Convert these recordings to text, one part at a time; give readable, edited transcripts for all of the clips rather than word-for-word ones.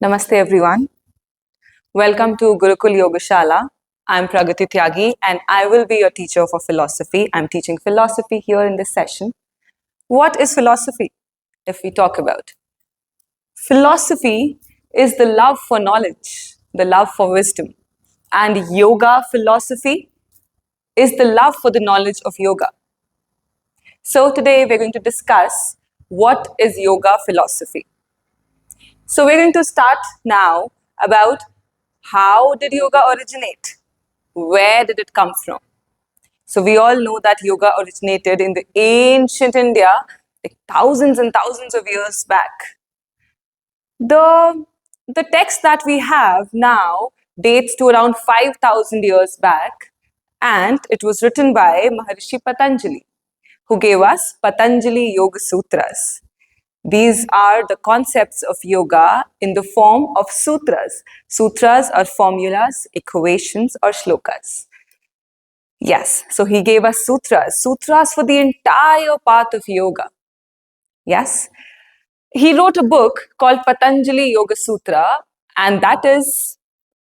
Namaste everyone. Welcome to Gurukul Yogashala. I'm Pragati Tyagi and I will be your teacher for philosophy. I'm teaching philosophy here in this session. What is philosophy? If we talk about philosophy is the love for knowledge, the love for wisdom. And yoga philosophy is the love for the knowledge of yoga. So today we're going to discuss what is yoga philosophy. So we're going to start now about how did yoga originate? Where did it come from? So we all know that yoga originated in the ancient India, like thousands and thousands of years back. The text that we have now dates to around 5,000 years back, and it was written by Maharishi Patanjali, who gave us Patanjali Yoga Sutras. These are the concepts of yoga in the form of sutras. Sutras are formulas, equations, or shlokas. Yes, so he gave us sutras for the entire path of yoga. Yes, he wrote a book called Patanjali Yoga Sutra, and that is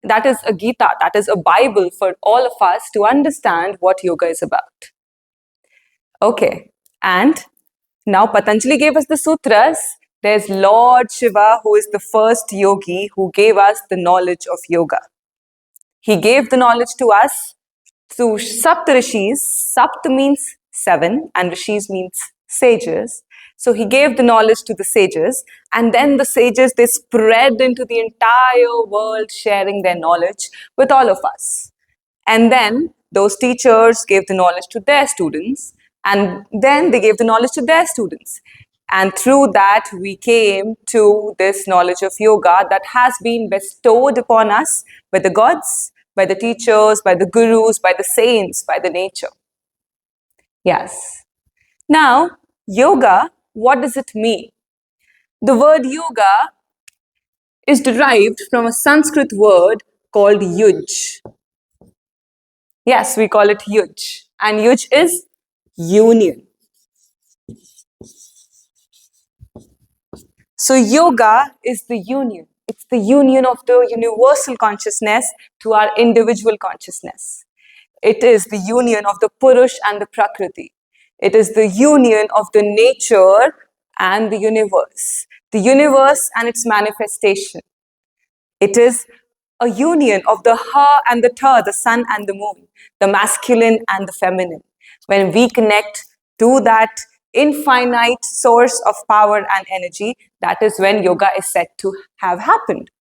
a Gita, that is a Bible for all of us to understand what yoga is about. Okay, and now Patanjali gave us the sutras. There's Lord Shiva, who is the first yogi who gave us the knowledge of yoga. He gave the knowledge to us through Saptarishis. Sapt means 7 and Rishis means sages. So he gave the knowledge to the sages, and then the sages, they spread into the entire world, sharing their knowledge with all of us. And then those teachers gave the knowledge to their students, and then they gave the knowledge to their students. And through that, we came to this knowledge of yoga that has been bestowed upon us by the gods, by the teachers, by the gurus, by the saints, by the nature. Yes. Now, yoga, what does it mean? The word yoga is derived from a Sanskrit word called yuj. Yes, we call it yuj. And yuj is union. So yoga is the union. It's the union of the universal consciousness to our individual consciousness. It is the union of the Purush and the Prakriti. It is the union of the nature and the universe and its manifestation. It is a union of the Ha and the Ta, the sun and the moon, the masculine and the feminine. When we connect to that infinite source of power and energy, that is when yoga is said to have happened.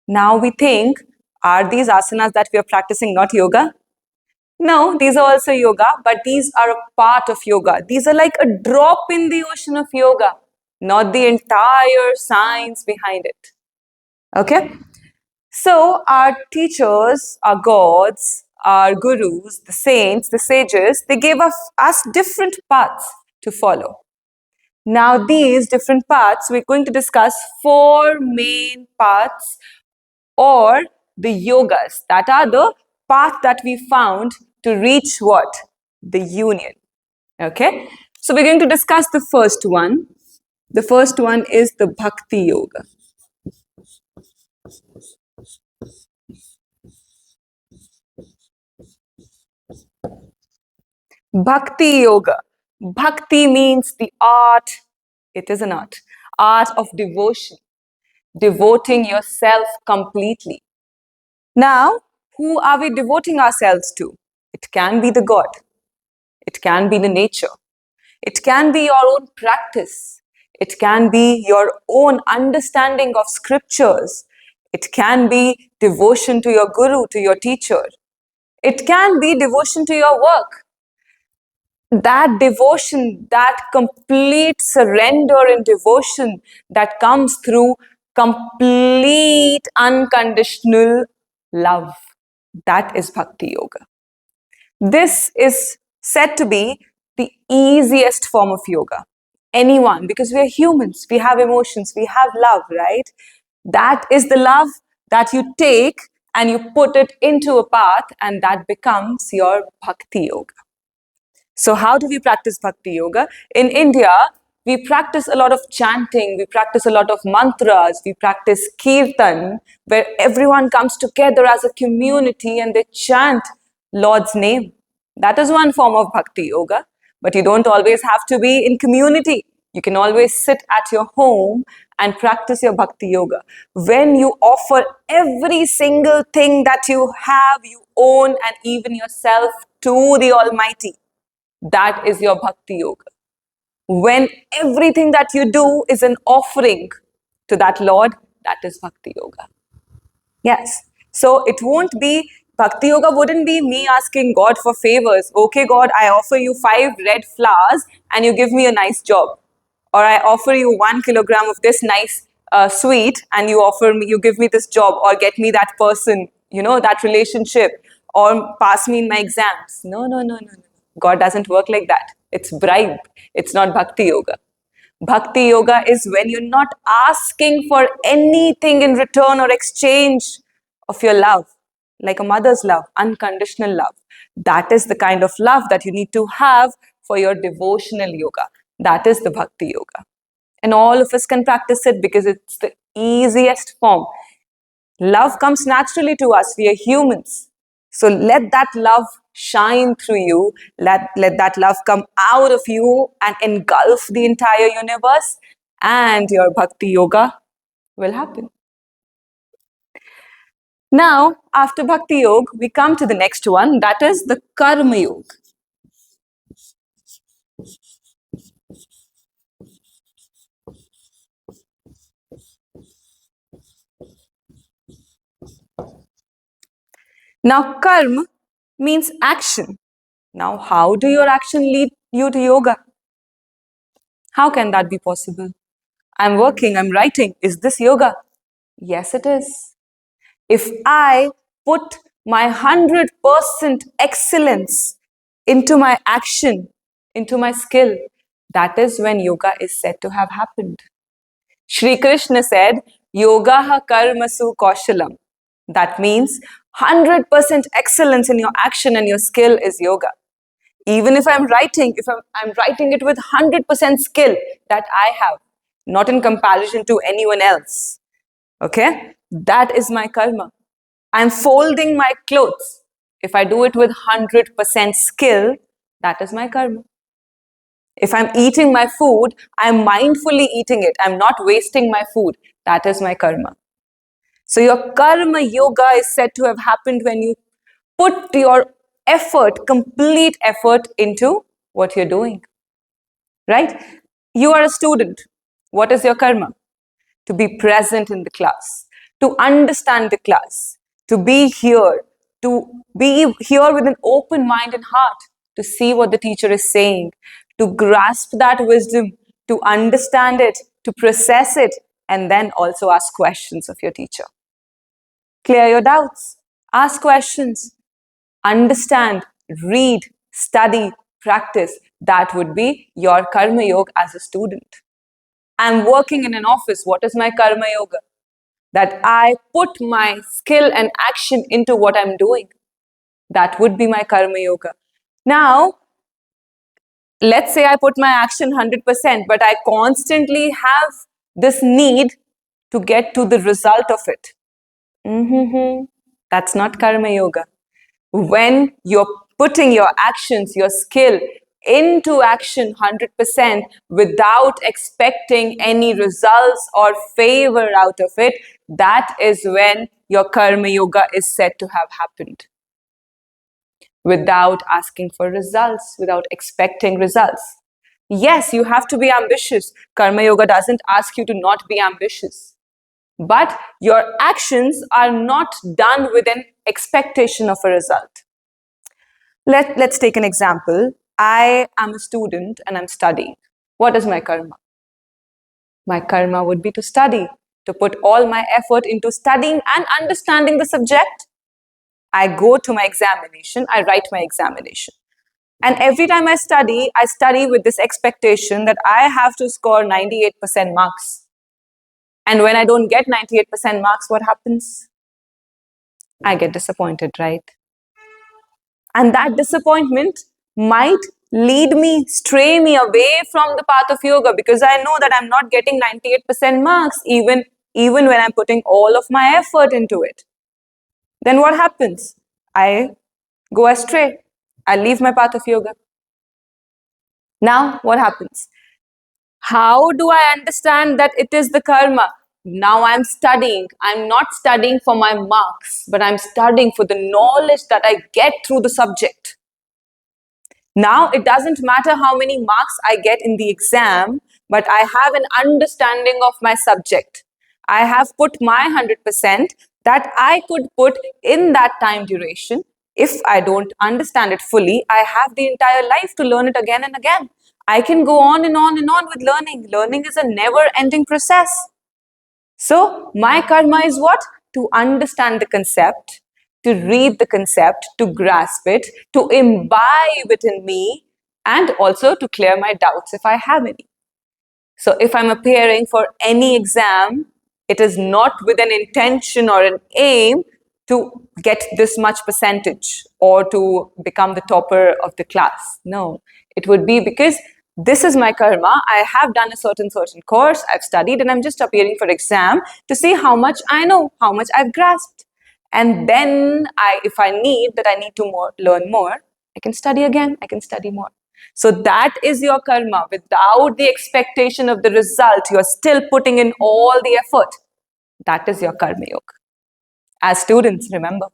Now we think, are these asanas that we are practicing not yoga? No, these are also yoga, but these are a part of yoga. These are like a drop in the ocean of yoga, not the entire science behind it. Okay? So our teachers, our gods, our gurus, the saints, the sages, they gave us different paths to follow. Now these different paths, we're going to discuss 4 main paths, or the yogas, that are the path that we found to reach what? The union. Okay? So we're going to discuss the first one. The first one is the Bhakti Yoga. Bhakti Yoga. Bhakti means the art, it is an art of devotion, devoting yourself completely. Now, who are we devoting ourselves to? It can be the God, it can be the nature, it can be your own practice, it can be your own understanding of scriptures, it can be devotion to your guru, to your teacher, it can be devotion to your work. That devotion, that complete surrender and devotion that comes through complete unconditional love, that is Bhakti Yoga. This is said to be the easiest form of yoga. Anyone, because we are humans, we have emotions, we have love, right? That is the love that you take and you put it into a path, and that becomes your Bhakti Yoga. So how do we practice Bhakti Yoga? In India, We practice a lot of chanting, we practice a lot of mantras, we practice kirtan, where everyone comes together as a community and they chant Lord's name. That is one form of bhakti yoga, but you don't always have to be in community. You can always sit at your home and practice your bhakti yoga. When you offer every single thing that you have, you own, and even yourself to the Almighty, that is your bhakti yoga. When everything that you do is an offering to that Lord, that is bhakti yoga. Yes. So it won't be, bhakti yoga wouldn't be me asking God for favors. Okay, God, I offer you 5 red flowers and you give me a nice job. Or I offer you 1 kilogram of this nice sweet and you give me this job or get me that person, that relationship or pass me in my exams. No, no, no, no, no. God doesn't work like that. It's bribe. It's not bhakti yoga. Bhakti yoga is when you're not asking for anything in return or exchange of your love, like a mother's love, unconditional love. That is the kind of love that you need to have for your devotional yoga. That is the bhakti yoga. And all of us can practice it because it's the easiest form. Love comes naturally to us. We are humans. So let that love shine through you. Let that love come out of you and engulf the entire universe, and your bhakti yoga will happen. Now, after bhakti yoga, we come to the next one, that is the karma yoga. Now, karma means action. Now, how do your action lead you to yoga? How can that be possible? I'm working, I'm writing. Is this yoga? Yes, it is. If I put my 100% excellence into my action, into my skill, that is when yoga is said to have happened. Shri Krishna said, Yogaha karmasu kaushalam. That means 100% excellence in your action and your skill is yoga. Even if I'm writing, I'm writing it with 100% skill that I have, not in comparison to anyone else. Okay? That is my karma. I'm folding my clothes. If I do it with 100% skill, that is my karma. If I'm eating my food, I'm mindfully eating it. I'm not wasting my food. That is my karma. So your karma yoga is said to have happened when you put your effort, complete effort into what you're doing. Right? You are a student. What is your karma? To be present in the class, to understand the class, to be here with an open mind and heart, to see what the teacher is saying, to grasp that wisdom, to understand it, to process it, and then also ask questions of your teacher. Clear your doubts, ask questions, understand, read, study, practice. That would be your karma yoga as a student. I'm working in an office. What is my karma yoga? That I put my skill and action into what I'm doing. That would be my karma yoga. Now, let's say I put my action 100%, but I constantly have this need to get to the result of it. That's not karma yoga. When you're putting your actions, your skill into action 100% without expecting any results or favor out of it, that is when your karma yoga is said to have happened. Without asking for results, without expecting results. Yes, you have to be ambitious. Karma yoga doesn't ask you to not be ambitious. But your actions are not done with an expectation of a result. Let's take an example. I am a student and I'm studying. What is my karma? My karma would be to study, to put all my effort into studying and understanding the subject. I go to my examination, I write my examination. And every time I study with this expectation that I have to score 98% marks. And when I don't get 98% marks, what happens? I get disappointed, right? And that disappointment might lead me, stray me away from the path of yoga, because I know that I'm not getting 98% marks even when I'm putting all of my effort into it. Then what happens? I go astray. I leave my path of yoga. Now what happens? How do I understand that it is the karma? Now I'm studying. I'm not studying for my marks, but I'm studying for the knowledge that I get through the subject. Now it doesn't matter how many marks I get in the exam, but I have an understanding of my subject. I have put my 100% that I could put in that time duration. If I don't understand it fully, I have the entire life to learn it again and again. I can go on and on and on with learning. Learning is a never ending process. So, my karma is what? To understand the concept, to read the concept, to grasp it, to imbibe it in me, and also to clear my doubts if I have any. So, if I'm appearing for any exam, it is not with an intention or an aim to get this much percentage or to become the topper of the class. No, it would be because this is my karma. I have done a certain course, I've studied, and I'm just appearing for exam to see how much I know, how much I've grasped. And then if I need that, I need to learn more, I can study again, I can study more. So that is your karma. Without the expectation of the result, you're still putting in all the effort. That is your karma yoga. As students, remember,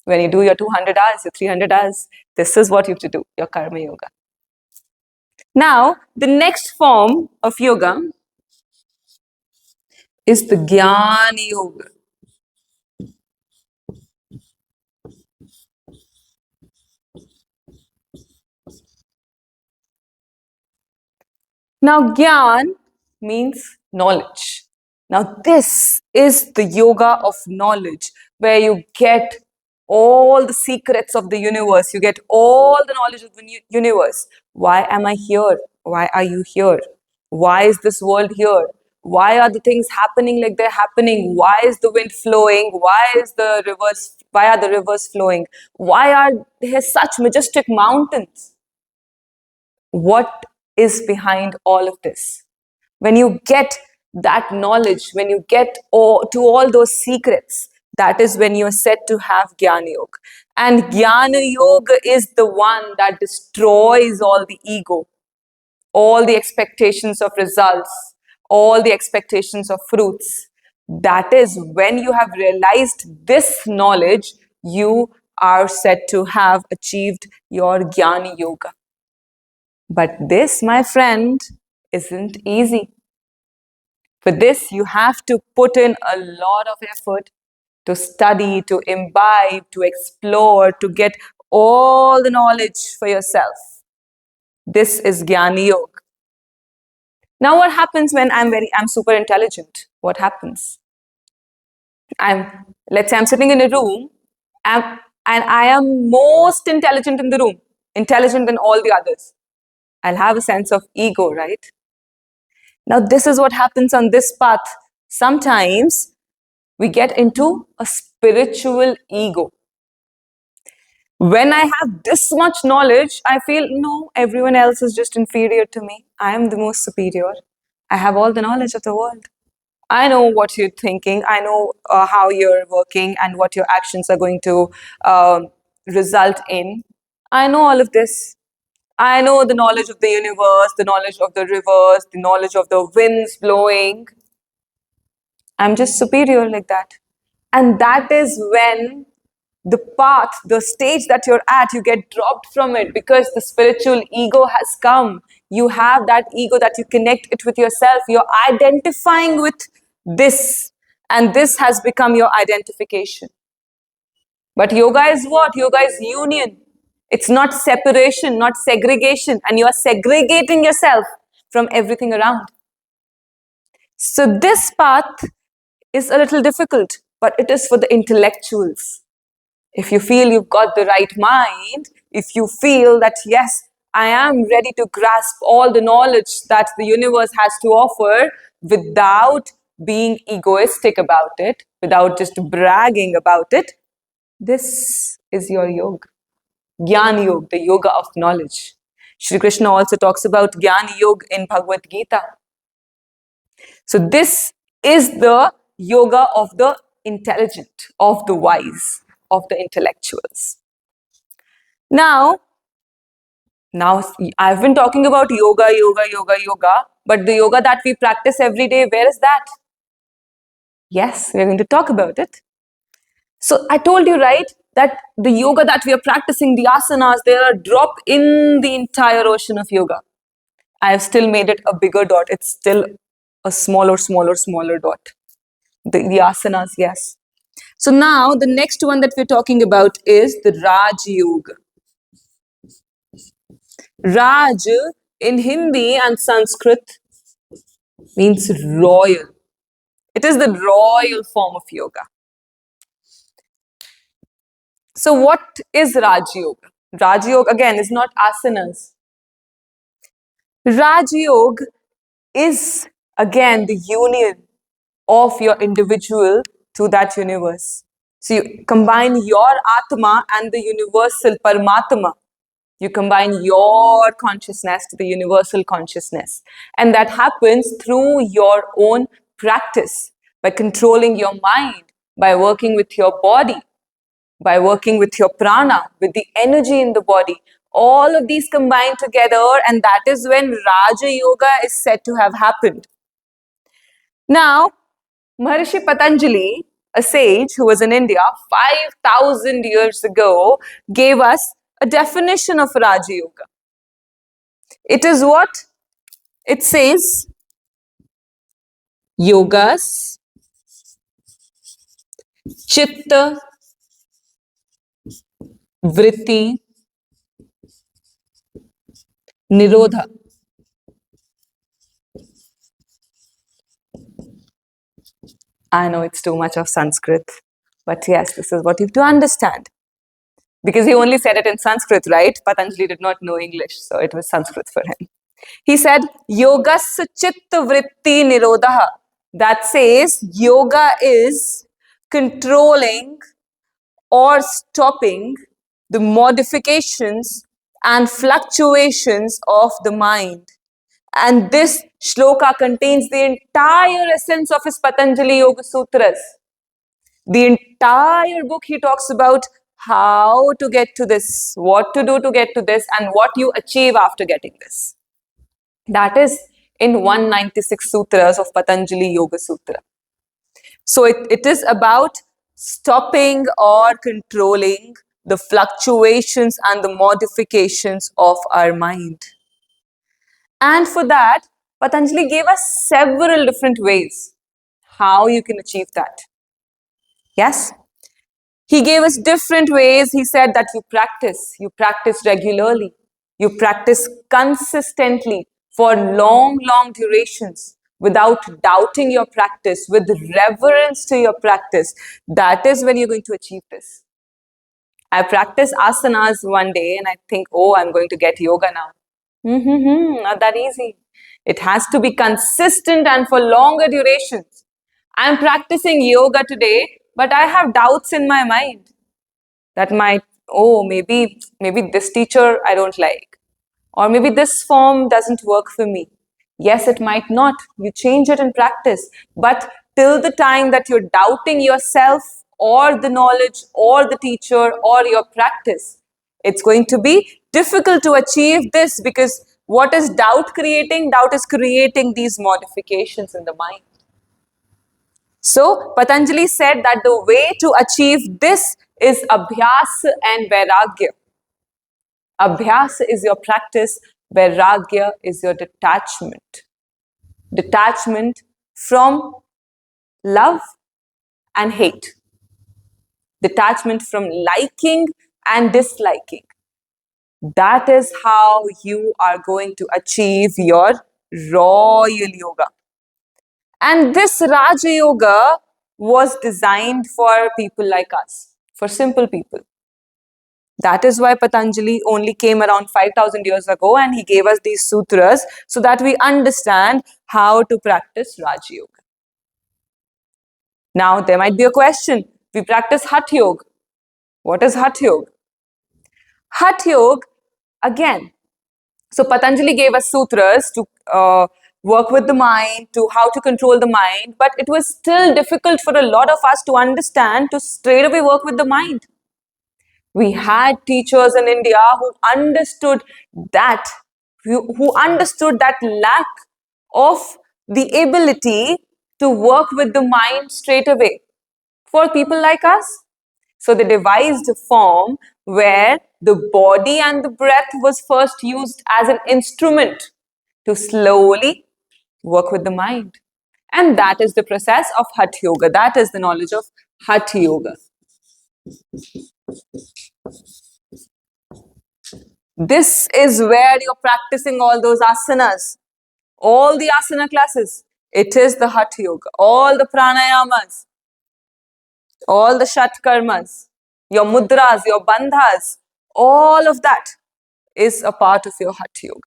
when you do your 200 hours, your 300 hours, this is what you have to do, your karma yoga. Now, the next form of yoga is the Gan Yoga. Now, Gyan means knowledge. Now, this is the yoga of knowledge, where you get all the secrets of the universe. You get all the knowledge of the universe. Why am I here? Why are you here? Why is this world here? Why are the things happening like they're happening? Why is the wind flowing? Why are the rivers flowing? Why are there such majestic mountains? What is behind all of this? When you get that knowledge, when you get to all those secrets, that is when you're said to have Jnana Yoga. And Jnana Yoga is the one that destroys all the ego, all the expectations of results, all the expectations of fruits. That is when you have realized this knowledge, you are said to have achieved your Jnana Yoga. But this, my friend, isn't easy. For this, you have to put in a lot of effort to study, to imbibe, to explore, to get all the knowledge for yourself. This is Jnana Yoga. Now, what happens when I'm super intelligent? What happens? Let's say I'm sitting in a room and I am most intelligent in the room, intelligent than all the others. I'll have a sense of ego, right? Now, this is what happens on this path. Sometimes we get into a spiritual ego. When I have this much knowledge, I feel, no, everyone else is just inferior to me. I am the most superior. I have all the knowledge of the world. I know what you're thinking. I know how you're working and what your actions are going to result in. I know all of this. I know the knowledge of the universe, the knowledge of the rivers, the knowledge of the winds blowing. I'm just superior like that. And that is when the path, the stage that you're at, you get dropped from it because the spiritual ego has come. You have that ego that you connect it with yourself. You're identifying with this, and this has become your identification. But yoga is what? Yoga is union. It's not separation, not segregation, and you're segregating yourself from everything around. So this path is a little difficult, but it is for the intellectuals. If you feel you've got the right mind, if you feel that, yes, I am ready to grasp all the knowledge that the universe has to offer without being egoistic about it, without just bragging about it, this is your yoga. Gyan Yoga, the yoga of knowledge. Shri Krishna also talks about Gan Yoga in Bhagawat Geeta. So this is the yoga of the intelligent, of the wise, of the intellectuals. Now I've been talking about yoga, but the yoga that we practice every day, where is that? Yes, we're going to talk about it. So I told you, right, that the yoga that we are practicing, the asanas, they are a drop in the entire ocean of yoga. I have still made it a bigger dot. It's still a smaller dot. The asanas, yes. So now the next one that we're talking about is the Raj Yoga. Raj in Hindi and Sanskrit means royal. It is the royal form of yoga. So what is Raj Yoga? Raj Yoga again is not asanas. Raj Yoga is again the union of your individual to that universe. So you combine your Atma and the universal Paramatma. You combine your consciousness to the universal consciousness. And that happens through your own practice, by controlling your mind, by working with your body, by working with your prana, with the energy in the body. All of these combine together, and that is when Raja Yoga is said to have happened. Now, Maharishi Patanjali, a sage who was in India 5,000 years ago, gave us a definition of Raja Yoga. It is what? It says, yogas, chitta, vritti, nirodha. I know it's too much of Sanskrit, but yes, this is what you have to understand. Because he only said it in Sanskrit, right? Patanjali did not know English, so it was Sanskrit for him. He said, yogas chitta vritti nirodha. That says yoga is controlling or stopping the modifications and fluctuations of the mind. And this shloka contains the entire essence of his Patanjali Yoga Sutras. The entire book he talks about how to get to this, what to do to get to this, and what you achieve after getting this. That is in 196 sutras of Patanjali Yoga Sutra. So it is about stopping or controlling the fluctuations and the modifications of our mind. And for that, Patanjali gave us several different ways how you can achieve that. Yes? He gave us different ways. He said that you practice regularly, you practice consistently for long durations without doubting your practice, with reverence to your practice. That is when you're going to achieve this. I practice asanas one day and I think, oh, I'm going to get yoga now. Not that easy. It has to be consistent and for longer durations. I'm practicing yoga today, but I have doubts in my mind that maybe this teacher I don't like, or maybe this form doesn't work for me. Yes, it might not. You change it in practice, but till the time that you're doubting yourself or the knowledge or the teacher or your practice, it's going to be difficult to achieve this, because what is doubt creating? Doubt is creating these modifications in the mind. So Patanjali said that the way to achieve this is abhyas and vairagya. Abhyas is your practice, vairagya is your detachment. Detachment from love and hate. Detachment from liking and disliking. That is how you are going to achieve your royal yoga. And this Raja Yoga was designed for people like us, for simple people. That is why Patanjali only came around 5,000 years ago and he gave us these sutras so that we understand how to practice Raja Yoga. Now, there might be a question. We practice Hatha Yoga. What is Hatha Yoga? Hatha Yoga, again, So Patanjali gave us sutras to work with the mind, to how to control the mind, but it was still difficult for a lot of us to understand to straight away work with the mind. We had teachers in India who understood that, who understood that lack of the ability to work with the mind straight away for people like us. So they devised a form where the body and the breath was first used as an instrument to slowly work with the mind. And that is the process of Hatha Yoga. That is the knowledge of Hatha Yoga. This is where you're practicing all those asanas, all the asana classes. It is the Hatha Yoga, all the pranayamas, all the shat karmas, your mudras, your bandhas, all of that is a part of your Hatha Yoga.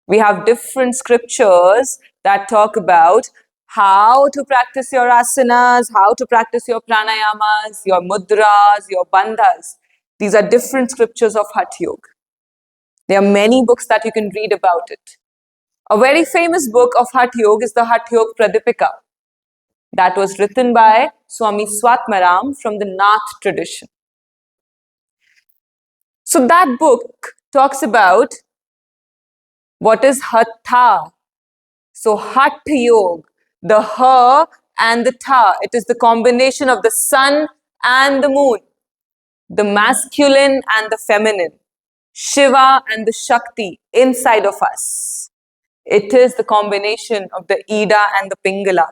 We have different scriptures that talk about how to practice your asanas, how to practice your pranayamas, your mudras, your bandhas. These are different scriptures of Hatha Yoga. There are many books that you can read about it. A very famous book of Hatha Yoga is the Hatha Yoga Pradipika. That was written by Swami Swatmaram from the Nath tradition. So that book talks about what is Hatha. So Hatha Yoga, the Ha and the Ta, it is the combination of the sun and the moon, the masculine and the feminine, Shiva and the Shakti inside of us. It is the combination of the Ida and the Pingala.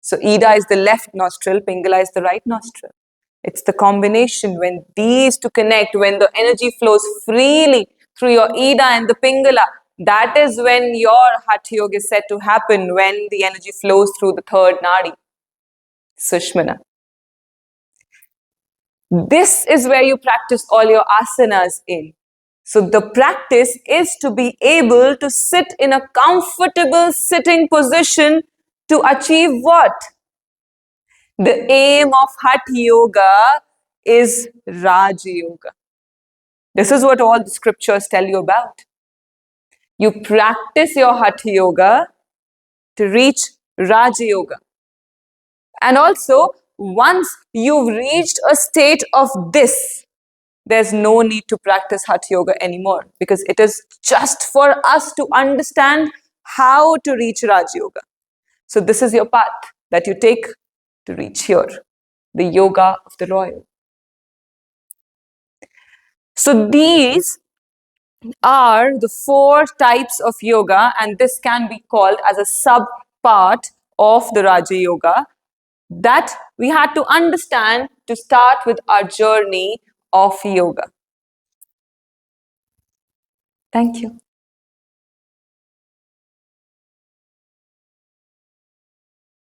So Ida is the left nostril, Pingala is the right nostril. It's the combination when these two connect, when the energy flows freely through your Ida and the Pingala. That is when your Hatha Yoga is said to happen, when the energy flows through the third nadi, Sushmana. This is where you practice all your asanas in. So the practice is to be able to sit in a comfortable sitting position to achieve what? The aim of Hatha Yoga is Raj Yoga. This is what all the scriptures tell you about. You practice your Hatha Yoga to reach Raj Yoga. And also, once you've reached a state of this, there's no need to practice Hatha Yoga anymore, because it is just for us to understand how to reach Raj Yoga. So this is your path that you take to reach here, the yoga of the royal. So these are the 4 types of yoga, and this can be called as a sub part of the Raja Yoga that we had to understand to start with our journey of yoga. Thank you.